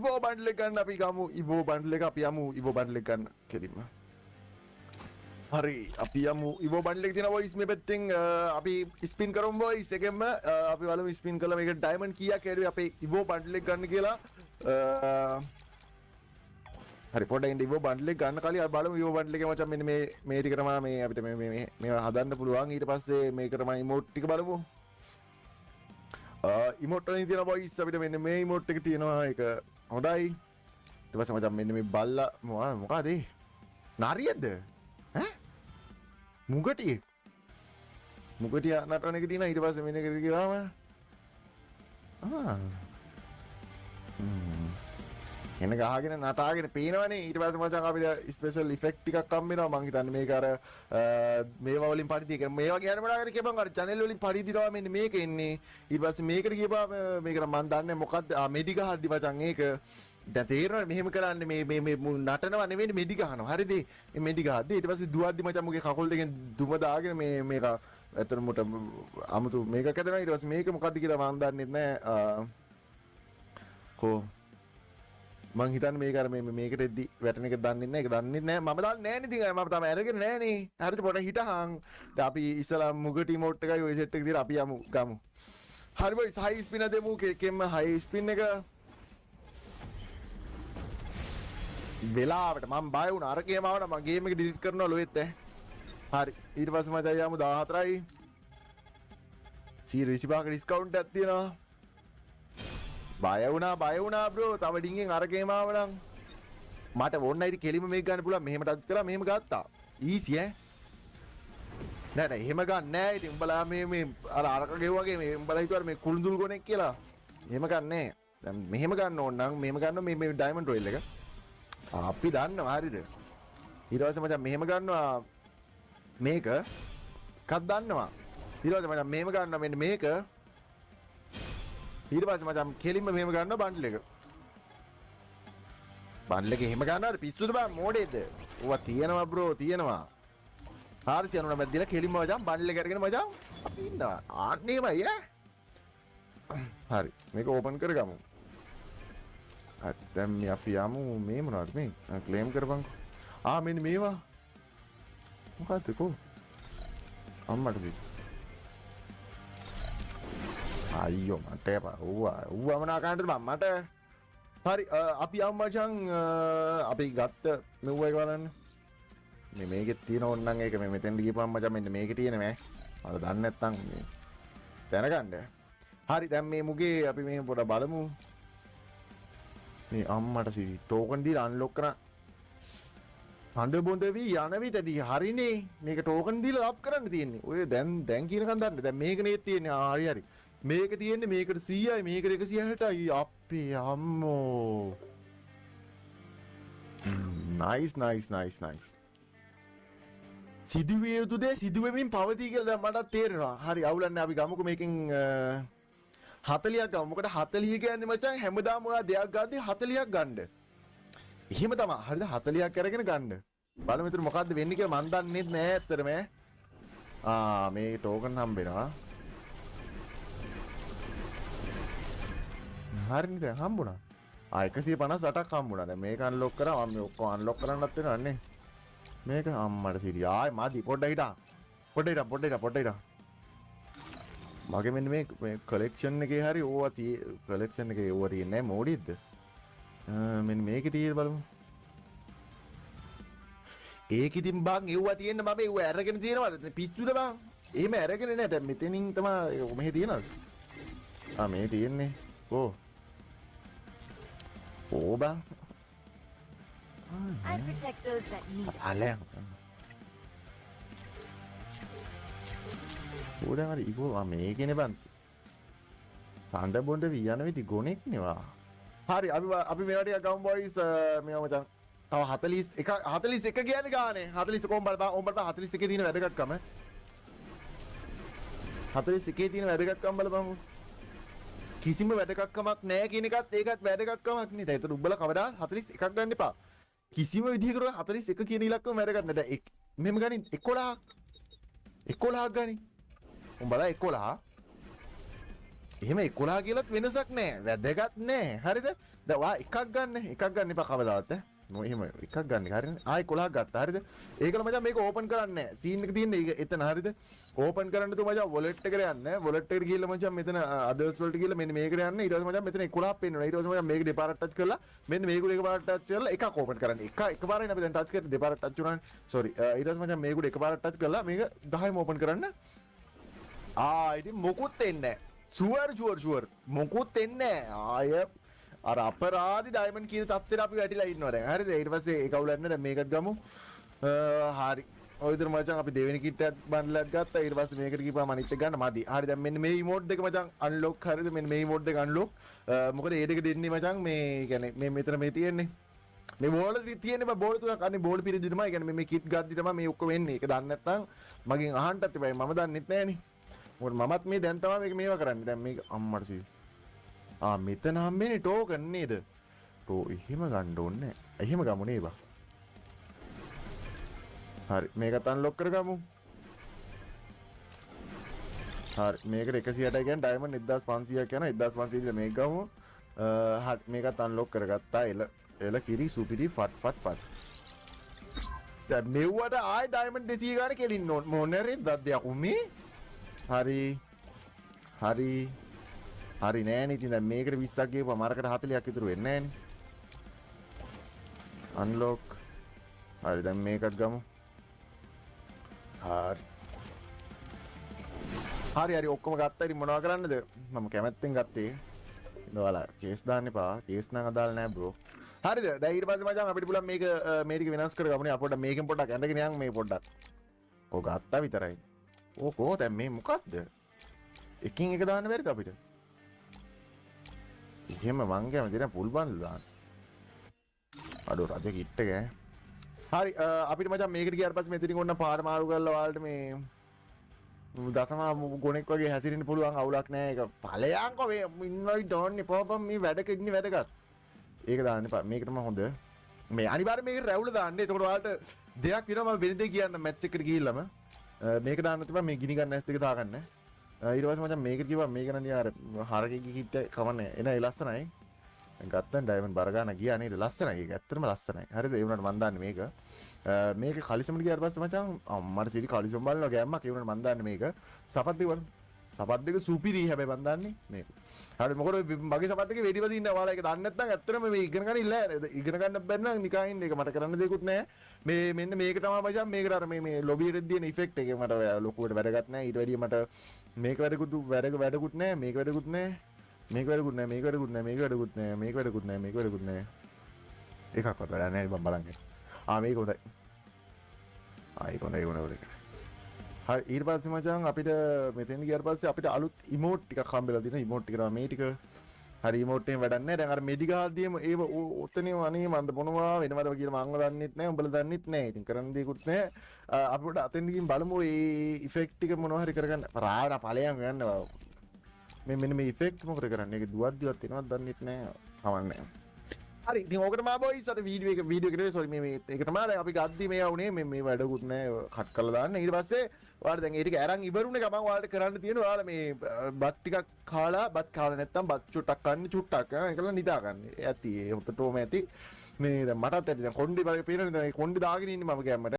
ඉවෝ bundle එක ගන්න අපි ගමු ඉවෝ බන්ඩල් එක අපි යමු ඉවෝ බන්ඩල් එක ගන්න කෙලින්ම හරි අපි යමු ඉවෝ බන්ඩල් එක තියෙන වොයිස් මේ පැත්තෙන් අපි ස්පින් කරමු වොයිස් එකෙන්ම අපි බලමු ස්පින් කළා මේක ඩයමන්ඩ් කීයක් ඇරුවේ අපේ ඉවෝ බන්ඩල් එක ගන්න කියලා හරි පොඩ්ඩක් ඉන්න ඉවෝ බන්ඩල් එක ගන්න කලින් අපි බලමු ඉවෝ බන්ඩල් එකේ මචං මෙන්න මේ ටික තමයි මේ අපිට මේ හදන්න පුළුවන් ඊට පස්සේ මේක තමයි ඉමෝට් ටික බලමු ඉමෝට් වලින් තියෙන වොයිස් අපිට මෙන්න මේ ඉමෝට් එක තියෙනවා ඒක හොඳයි ඊට පස්සේ මචං මෙන්න මේ බල්ලා මොකද නාරියද ඈ මුගටියෙක් මුගටිය නටන එක තියෙනවා ඊට පස්සේ මෙන්න එක ගියාම එන ගහගෙන නටාගෙන පේනවනේ ඊට පස්සේ මචං අපිට ස්පෙෂල් ඉෆෙක්ට් ටිකක් හම්බ වෙනවා මං හිතන්නේ මේක අර මේවා වලින් පරිදි කියන්නේ මේවා කියන්නේ මොනවාද කියපන් අර channel වලින් පරිදි තමයි මෙන්න මේක එන්නේ ඊට පස්සේ මේකට ගියපුවා මේකට මං දන්නේ මොකද්ද මෙඩි ගහද්දි මචං ඒක දැන් තේරෙනවද මෙහෙම කරන්නේ මේ නටනවා නෙවෙයි මෙඩි ගහනවා හරිද මේ මෙඩි ගහද්දි ඊට පස්සේ දුවද්දි මචං මුගේ කකුල් දෙකෙන් දුම දාගෙන මේක ඇත්තට මුට අමුතු මේක කැදෙනවා ඊට පස්සේ මේක මොකද්ද කියලා මං දන්නේ නැහැ කො මං හිතන්නේ මේක අර මේකට එද්දි වැටෙන එක දන්නේ නැහැ ඒක දන්නේ නැහැ මම දන්නේ නැහැ නේ ඉතින් මම තමයි අරගෙන නැහැ නේ හරිද පොඩ හිටහන් දැන් අපි ඉස්සලා මුගටි මෝට් එකයි ඔය සෙට් එක දිහා අපි යමු ගමු හරි බයි හයි ස්පින දෙමු කෙම්ම හයි ස්පින් එක වෙලාවට මම බය වුණා අරකේම ආවම මම ගේම් එක ඩිලීට් කරනවා ලොවෙත් හරි ඊට පස්සේ මම යමු 14යි 125ක ඩිස්කවුන්ට් එකක් තියෙනවා බය වුණා බ්‍රෝ තව ඩින්ගෙන් අරකේම ආවනම් මට ඕන්නයි ඉතින් කෙලිම මේක ගන්න පුළුවන් මෙහෙම ටච් කරලා මෙහෙම ගත්තා ඊසි නෑ එහෙම ගන්න නෑ ඉතින් උඹලා මේ අර අරක ගෙවුවාගේ මේ උඹලා හිතුවා මේ කුළුඳුල් ගොනෙක් කියලා එහෙම ගන්නෑ දැන් මෙහෙම ගන්න ඕන නම් මෙහෙම ගන්නවා මේ ඩයමන්ඩ් රොයල් එක අපි දන්නවා හරිද ඊට පස්සේ මචං මෙහෙම ගන්නවා මේක එකක් දන්නවා ඊට පස්සේ මචං මෙහෙම ගන්නවා මෙන්න මේක ඊට පස්සේ මචං කෙලින්ම මෙහෙම ගන්නවා බන්ඩල් එක බන්ඩල් එක එහෙම ගන්නවද පිස්සුද බං මෝඩේද ඕවා තියෙනවා බ්‍රෝ තියෙනවා 490 බැද්දලා කෙලින්ම මචං බන්ඩල් එක අරගෙන මචං අපි ඉන්නවා ආන්නේමයි හරි මේක ඕපන් කරගමු දැන් මේ අපි යමු මේ මොනවද මේ ක්ලේම් කරපන්කෝ මෙන්න මේවා මොකද්ද කො අම්මට දෙන්න අයියෝ මට එපා ඌවා මනා කන්නද බං මට හරි අපි යමු මචං අපි ගත්ත මෙව්ව එක බලන්න මේකේ තියෙන ඕනනම් ඒක මේ මෙතෙන්ට ගියපුවම මචං මෙන්න මේකේ තියෙන මම දන්නේ නැත්තම් මේ දැනගන්න හරි දැන් මේ මුගේ අපි මේ පොඩ බලමු මේ අම්මට සිරි ටෝකන් දීලා අන්ලොක් කරා හඬ බොඳ වී යන විටදී හරිනේ මේක ටෝකන් දීලා ලබ් කරන්න තියෙන්නේ ඔය දැන් කියනකන් දන්න දැන් මේක නේ තියෙන්නේ හරි මේක තියෙන්නේ මේකට 100යි මේකට 160යි අපේ අම්මෝ නයිස් සිදුවේ යුතු දේ සිදුවෙමින් පවතී කියලා දැන් මට තේරෙනවා හරි අවුලක් නැහැ අපි ගමුකෝ මේකෙන් 40ක් ගමු. මොකද 40 කියන්නේ මචං හැමදාම ඔයා දෙයක් ගාද්දි 40ක් ගන්න. එහෙම තමයි. හරිද 40ක් අරගෙන ගන්න. බලමු මෙතන මොකද්ද වෙන්නේ කියලා මන් දන්නේ නැහැ ඇත්තටම. මේ ටෝකන් හම්බෙනවා. හරිනේ දැන් හම්බුණා. 158ක් හම්බුණා. දැන් මේක අන්ලොක් කරා මම මේ ඔක්කොම අන්ලොක් කරන්නත් වෙනවා නේ. මේක අම්මට සිරි. ආයි මදි පොඩ්ඩක් හිටා. පොඩ්ඩක් හිටා. මගේ මෙන්න මේ කලෙක්ෂන් එකේ හරි ඕවා කලෙක්ෂන් එකේ ඕවා තියෙන්නේ නැහැ මොඩිද්ද මෙන්න මේකේ තියෙන බලමු ඒක ඉතින් බං ඒවා තියෙන්න මම ඒවා අරගෙන තියෙනවද පිච්චුද බං එහෙම අරගෙන නැහැ දැන් මෙතනින් තමයි මෙහෙ තියෙනවද මේ තියෙන්නේ ඕ බං I protect those that need it. අලයන් උඩන් හරි ඉකෝ මේකනේ බං සඳ බොණ්ඩ වියන විදි ගොනෙක් නෙවා හරි අපි මේවා ටික ගමු බොයිස් මේවා මචං තව 41 කියන්නේ ගානේ 41 කොම් බලපන් ඕම් බලපන් 41 තියෙන වැදගත්කම 41 තියෙන වැදගත්කම බලපන් කිසිම වැදගත්කමක් නැහැ කියන එකත් ඒකත් වැදගත්කමක් නේ දැන් ඒතර උඹලා කවදා 41ක් ගන්න එපා කිසිම විදිහකට 41 කියන ඉලක්කම වැදගත් නැහැ දැන් මෙහෙම ගනින් 11ක් ගනි උඹලා 11 එහෙම 11 කියලාත් වෙනසක් නැහැ. වැදගත් නැහැ. හරිද? දැන් වා එකක් ගන්න එපා කවදාවත් ඈ. එහෙම එකක් ගන්න. හරිනේ. ආයි 11ක් ගත්තා. හරිද? ඒකල මචං මේක ඕපන් කරන්නේ නැහැ. සීන් එක තියෙන්නේ ඒක එතන. හරිද? ඕපන් කරන්න තු මචං වොලට් එකට යන්න. වොලට් එකට ගිහිල්ලා මචං මෙතන අදර්ස් වලට ගිහිල්ලා මෙන්න මේකට යන්න. ඊට පස්සේ මචං මෙතන 11ක් පෙන්වනවා. ඊට පස්සේ මචං මේක දෙපාරක් ටච් කරලා මෙන්න මේකුඩ එකපාරක් ටච් කරලා එකක් ඕපන් කරන්න. එකපාරයි අපි දැන් ටච් කරලා දෙපාරක් ටච් වුණානේ. සෝරි. ඊට පස්සේ මචං මේකුඩ එකපාරක් ටච් කරලා මේක 10ම ඕපන් කරන්න. ඉතින් මොකුත් එන්නේ නැහැ. ෂුවර් මොකුත් එන්නේ නැහැ. ආය අර අපරාධි ඩයමන්ඩ් කියන තත්ත්වෙට අපි වැටිලා ඉන්නවා දැන්. හරිද? ඊට පස්සේ ඒක අවුලක් නැහැ. දැන් මේකත් ගමු. හරි. ඔය විතර මචං අපි දෙවෙනි කිට් එකත් බන්ඩලයක් ගත්තා. ඊට පස්සේ මේකට ගිහපුවාම අනිත් එක ගන්න මදි. හරි දැන් මෙන්න මේ ඉමෝට් දෙක මචං අන්ලොක්. හරිද? මෙන්න මේ ඉමෝට් දෙක අන්ලොක්. මොකද ඒ දෙක දෙන්නේ මචං මේ කියන්නේ මේ මෙතන මේ තියෙන්නේ. මේ බෝල තියෙන්නේ බා බෝල තුනක් අනේ බෝල පිරිදි තමයි. කියන්නේ මේ කිට් ගද්දි තමයි මේ ඔක්කොම වෙන්නේ. ඒක දන්නේ නැත්නම් මගෙන් අහන්නත් එපා. මම දන්නෙත් නැහනේ. මොකද මමත් මේ දැන් තමයි මේක මේවා කරන්නේ. දැන් මේක අම්මට සී. මෙතන හම්බෙන්නේ ටෝකන් නේද? එහෙම ගන්න ඕනේ නැහැ. එහෙම ගමු නේ බා. හරි මේකත් අන්ලොක් කරගමු. හරි මේකට 160යි කියන්නේ ඩයමන්ඩ් 1500ක් යන 1500 ඉඳලා මේක ගමු. හරි මේකත් අන්ලොක් කරගත්තා. එල කිරි සුපිරි ෆට්. දැන් මෙව්වට ආයි ඩයමන්ඩ් 200 ගාන කෙලින්න ඕන. මොනරේ දද්දයක් උමේ. හරි නෑනේ. ඉතින් දැන් මේකට 20ක් ගියපුවා මරකට 40ක් ඉතුරු වෙන්නේ නෑනේ. අන්ලොක්. හරි දැන් මේකත් ගමු. හරි ඔක්කොම ගත්තා. ඉතින් මොනව කරන්නද? මම කැමැත්තෙන් ගත්තේ. ඔයාලා කේස් දාන්න එපා. කේස් නම් අදාළ නෑ බ්‍රෝ. හරිද? දැන් ඊට පස්සේ මචං අපිට පුළුවන් මේක මේ ටික වෙනස් කරගමුනේ. අපොඩ මේකෙන් පොඩ්ඩක් ඇඳගෙන යන් මේ පොඩ්ඩක්. ඔය ගත්තා විතරයි. ඕකෝ දැන් මේ මොකද්ද? එකින් එක දාන්න බැරිද අපිට? එහෙම මං කැමති නෑ පුල් බන්ඩල් දාන්න. අඩෝ රජ කිට් එක ඈ. හරි අපිට මචං මේකට ගියාට පස්සේ මෙතනින් ඔන්න පාර මාරු කරලා ඔයාලට මේ දසමා ගොනෙක් වගේ හැසිරෙන්න පුළුවන් අවුලක් නෑ. ඒක ඵලයන්කෝ මේ ඉන්වයිට් ඩෝන් එපාපම් මේ වැඩක ඉන්නේ වැදගත්. ඒක දාන්න එපා. මේක තමයි හොඳ. මේ අනිවාර්යෙන් මේක රැවුල දාන්න. එතකොට ඔයාලට දෙයක් වෙනවා මම වෙන දෙයක් කියන්න මැච් එකට ගිහිල්ලාම. මේක දාන්න තිබා මේ ගිනි ගන්න ඇස් දෙක දාගන්න. ඊට පස්සේ මචං මේකට කිව්වා මේක නනිය අර හරකෙක්ගේ කිට් එක කවන්නේ. එන ඒ ලස්සනයි. දැන් ගත්තන් ඩයමන්ඩ් බර ගන්න ගියා නේද? ලස්සනයි. ඒක ඇත්තටම ලස්සනයි. හරිද? ඒ වුණාට මන් දාන්නේ මේක. මේක කලිසමට ගියාට පස්සේ මචං අම්මට සිරි කලිසම් බලනවා ගෑම්මක්. ඒ වුණාට මන් දාන්නේ මේක. සපත් දෙක බලන්න. සපත් දෙක සුපිරි හැබැයි මන් දාන්නේ මේක. හරි මොකද මගේ සපත් දෙකේ වෙඩි වදින්න ඔයාලා ඒක දන්නේ නැත්නම් ඇත්තටම මේ ඉගෙන ගන්න ඉල්ල ඉගෙන ගන්න බැරි නම් නිකන් ඉන්න එක මට කරන්න දෙයක්වත් නැහැ. මේ මෙන්න මේක තමයි මචං මේකට අර මේ ලොබියට දෙන ඉෆෙක්ට් එක මට ලොකුවට වැදගත් නැහැ. ඊට වැඩිය මට මේක වැඩකුත් නැහැ. මේක වැඩකුත් නැහැ. මේක වැඩකුත් නැහැ. මේක වැඩකුත් නැහැ. මේක වැඩකුත් නැහැ. මේක වැඩකුත් නැහැ. මේක වැඩකුත් නැහැ. එකක්වත් වැඩ නැහැ මම බලන්නේ. මේක හොඳයි. ඒක හොඳයි. හරි ඊට පස්සේ මචං අපිට මෙතෙන් ගියාට පස්සේ අපිට අලුත් ඉමෝට් ටිකක් හම්බෙලා තියෙනවා. ඉමෝට් ටික තමයි මේ ටික. හරි ඉමෝට් එකෙන් වැඩක් නැහැ. දැන් අර මෙඩි ගහද්දිම ඒව ඔතනේ අනේ මන්ද මොනවා වෙනවද කියලා මංව දන්නෙත් නැහැ. උඹලා දන්නෙත් නැහැ. ඉතින් කරන්න දෙයක්වත් නැහැ. අපිට අතෙන් ගිහින් බලමු මේ ඉෆෙක්ට් ටික මොනවා හරි කරගන්න. රාවණ ඵලයන් ගන්නවා. මෙන්න මේ ඉෆෙක්ට් මොකද කරන්නේ? ඒක දුවද්දිවත් එනවද දන්නෙත් නැහැ. කවන්නේ. හරි ඉතින් ඕකට මා බොයිස් අර වීඩියෝ එකට සෝරි මේ ඒක තමයි දැන් අපි ගද්දි මේවා උනේ මේ වැඩකුත් නැහැ කට් කරලා දාන්න. ඊට පස්සේ ඔයාලා දැන් ඒ ටික අරන් ඉවරුනේ ගමන් ඔයාලට කරන්න තියෙනවා ඔයාලා මේ බත් ටිකක් කාලා බත් කාලා නැත්තම් බත් චුට්ටක් කන්න චුට්ටක් ඒකලා නිදා ගන්න. ඇති ඒ හොතටෝම ඇති මේ දැන් මටත් ඇති දැන් කොණ්ඩේ බලේ පේනනේ දැන් කොණ්ඩේ දාගෙන ඉන්නේ මම ගෑම්මට.